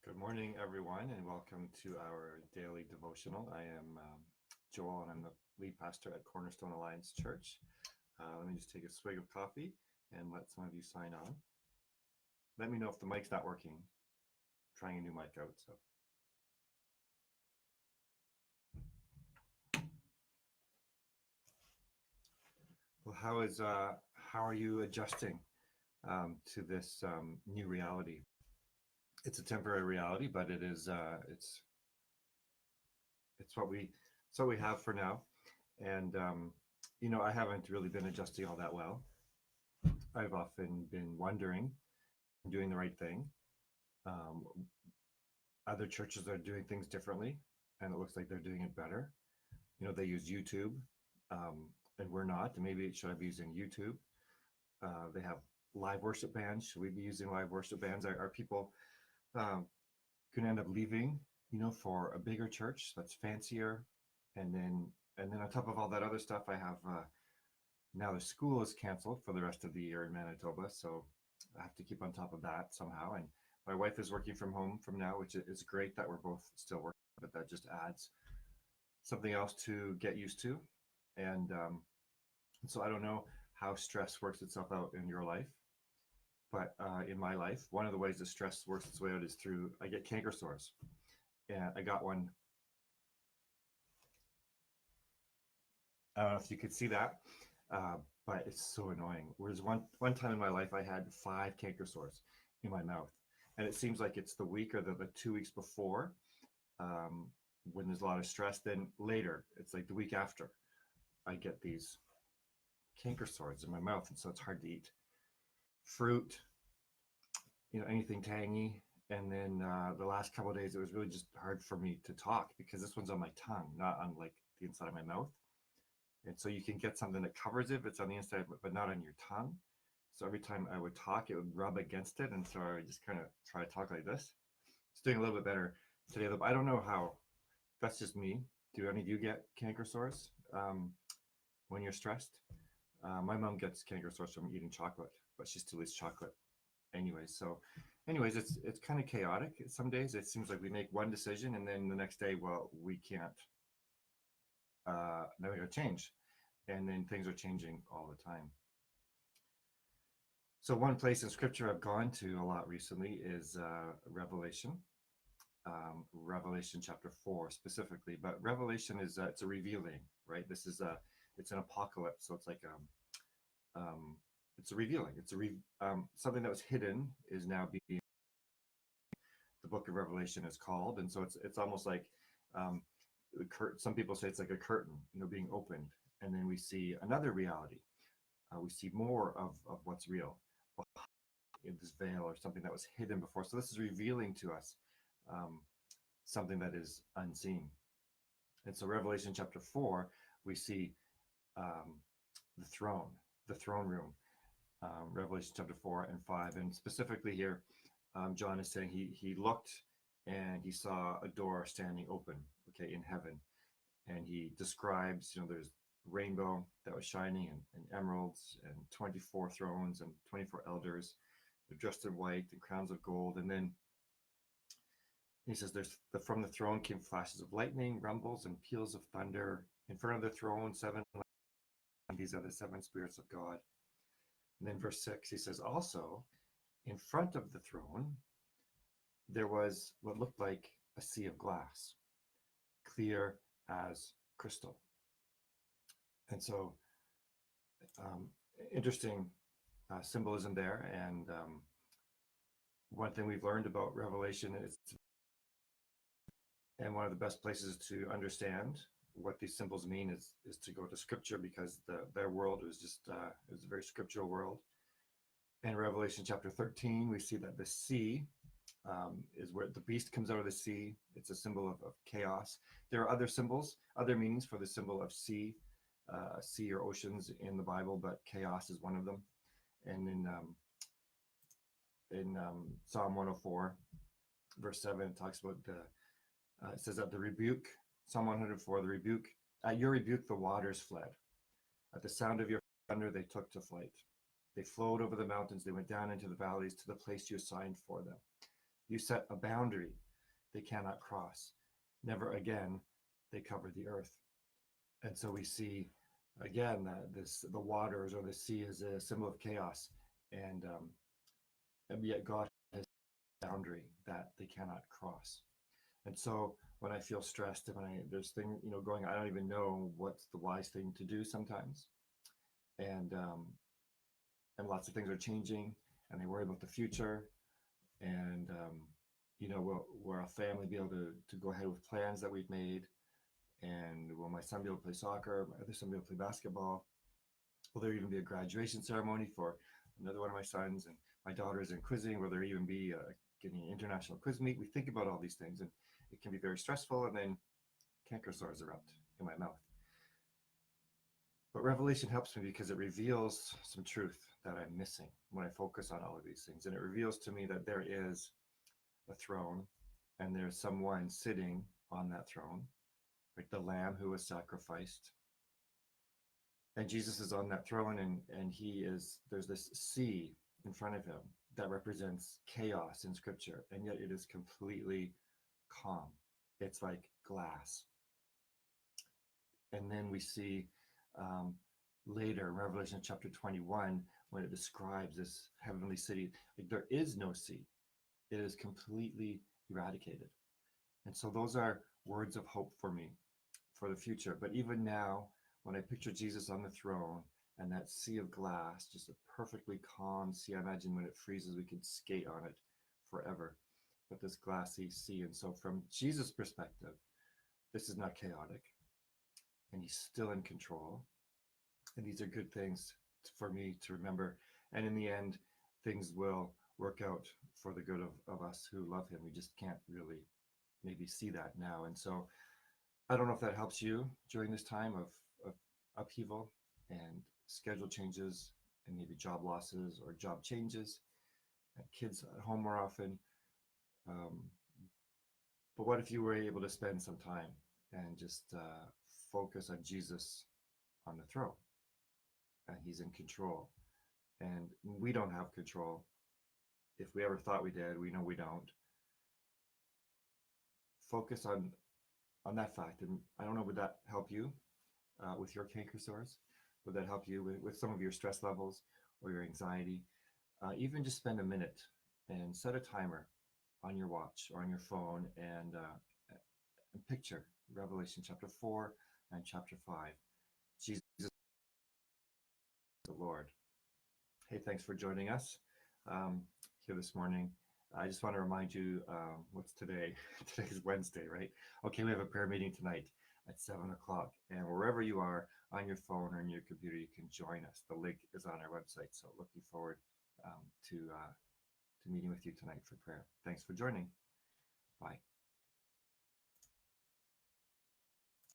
Good morning, everyone, and welcome to our daily devotional. I am Joel, and I'm the lead pastor at Cornerstone Alliance Church. Let me just take a swig of coffee and let some of you sign on. Let me know if the mic's not working. I'm trying a new mic out. Well, how are you adjusting to this new reality? It's a temporary reality, but it's what we have for now. And I haven't really been adjusting all that well. I've often been wondering, doing the right thing. Other churches are doing things differently, and it looks like they're doing it better. They use YouTube, and we're not. And maybe should I be using YouTube? They have live worship bands. Should we be using live worship bands? Are people going to end up leaving, for a bigger church that's fancier? And then on top of all that other stuff, I have now the school is canceled for the rest of the year in Manitoba, so I have to keep on top of that somehow. And my wife is working from home from now, which is great that we're both still working, but that just adds something else to get used to. And so I don't know how stress works itself out in your life, but in my life, one of the ways that stress works its way out is through, I get canker sores. And I got one. I don't know if you could see that, but it's so annoying. Whereas one time in my life, I had 5 canker sores in my mouth. And it seems like it's the week or the 2 weeks before, when there's a lot of stress. Then later, it's like the week after, I get these canker sores in my mouth. And so it's hard to eat fruit, anything tangy. And then the last couple of days, it was really just hard for me to talk because this one's on my tongue, not on like the inside of my mouth. And so you can get something that covers it, it's on the inside, but not on your tongue. So every time I would talk, it would rub against it. And so I would just kind of try to talk like this. It's doing a little bit better today. I don't know how. That's just me. Do any of you get canker sores when you're stressed? My mom gets canker sores from eating chocolate, but she still eats chocolate anyways. It's kind of chaotic. Some days it seems like we make one decision and then the next day, well, we can't. Now we got to change. And then things are changing all the time. So one place in scripture I've gone to a lot recently is Revelation. Revelation chapter 4 specifically, but Revelation is it's a revealing, right? It's an apocalypse, so it's like it's a revealing. Something that was hidden is now being, the book of Revelation is called, and so it's almost like some people say it's like a curtain, being opened, and then we see another reality. We see more of what's real, in this veil or something that was hidden before. So this is revealing to us something that is unseen. And so Revelation chapter 4, we see the throne room. Revelation chapter 4 and 5. And specifically here, John is saying he looked and he saw a door standing open, okay, in heaven. And he describes, there's rainbow that was shining and emeralds and 24 thrones and 24 elders. They're dressed in white and crowns of gold. And then he says from the throne came flashes of lightning, rumbles, and peals of thunder. In front of the throne, 7 and these are the 7 spirits of God. And then verse 6, he says, also, in front of the throne, there was what looked like a sea of glass, clear as crystal. And so, interesting symbolism there. And one thing we've learned about Revelation is, and one of the best places to understand what these symbols mean is to go to scripture, because their world was just it was a very scriptural world. In Revelation chapter 13, we see that the sea is where the beast comes out of the sea. It's a symbol of chaos. There are other symbols, other meanings for the symbol of sea or oceans in the Bible, but chaos is one of them. And in Psalm 104, verse 7, it talks about it says that the rebuke, Psalm 104, the rebuke, at your rebuke the waters fled. At the sound of your thunder they took to flight. They flowed over the mountains, they went down into the valleys to the place you assigned for them. You set a boundary they cannot cross. Never again they cover the earth. And so we see again that this the waters or the sea is a symbol of chaos, and yet God has a boundary that they cannot cross. And so when I feel stressed and when there's thing going, I don't even know what's the wise thing to do sometimes, and and lots of things are changing, and I worry about the future, and will our family be able to go ahead with plans that we've made, and will my son be able to play soccer, my other son be able to play basketball, will there even be a graduation ceremony for another one of my sons, and my daughter is in quizzing, will there even be getting an international quiz meet? We think about all these things, and it can be very stressful, and then canker sores erupt in my mouth. But Revelation helps me because it reveals some truth that I'm missing when I focus on all of these things. And it reveals to me that there is a throne and there's someone sitting on that throne, like the lamb who was sacrificed. And Jesus is on that throne, and there's this sea in front of him that represents chaos in scripture. And yet it is completely calm. It's like glass. And then we see later in Revelation chapter 21, when it describes this heavenly city, like there is no sea. It is completely eradicated. And so those are words of hope for me for the future. But even now, when I picture Jesus on the throne and that sea of glass, just a perfectly calm sea, I imagine when it freezes, we could skate on it forever. But this glassy sea. And so from Jesus' perspective, this is not chaotic, and he's still in control. And these are good things for me to remember. And in the end, things will work out for the good of us who love him. We just can't really maybe see that now. And so I don't know if that helps you during this time of upheaval and schedule changes and maybe job losses or job changes and kids at home more often. Um, but what if you were able to spend some time and just focus on Jesus on the throne? And he's in control. And we don't have control. If we ever thought we did, we know we don't. Focus on that fact. And I don't know, would that help you with your canker sores? Would that help you with some of your stress levels or your anxiety? Even just spend a minute and set a timer on your watch or on your phone and picture Revelation chapter 4 and chapter 5. Jesus, the Lord. Hey, thanks for joining us here this morning. I just want to remind you, what's today? Today's Wednesday, right? Okay, we have a prayer meeting tonight at 7 o'clock. And wherever you are, on your phone or on your computer, you can join us. The link is on our website. So looking forward to meeting with you tonight for prayer. Thanks for joining. Bye.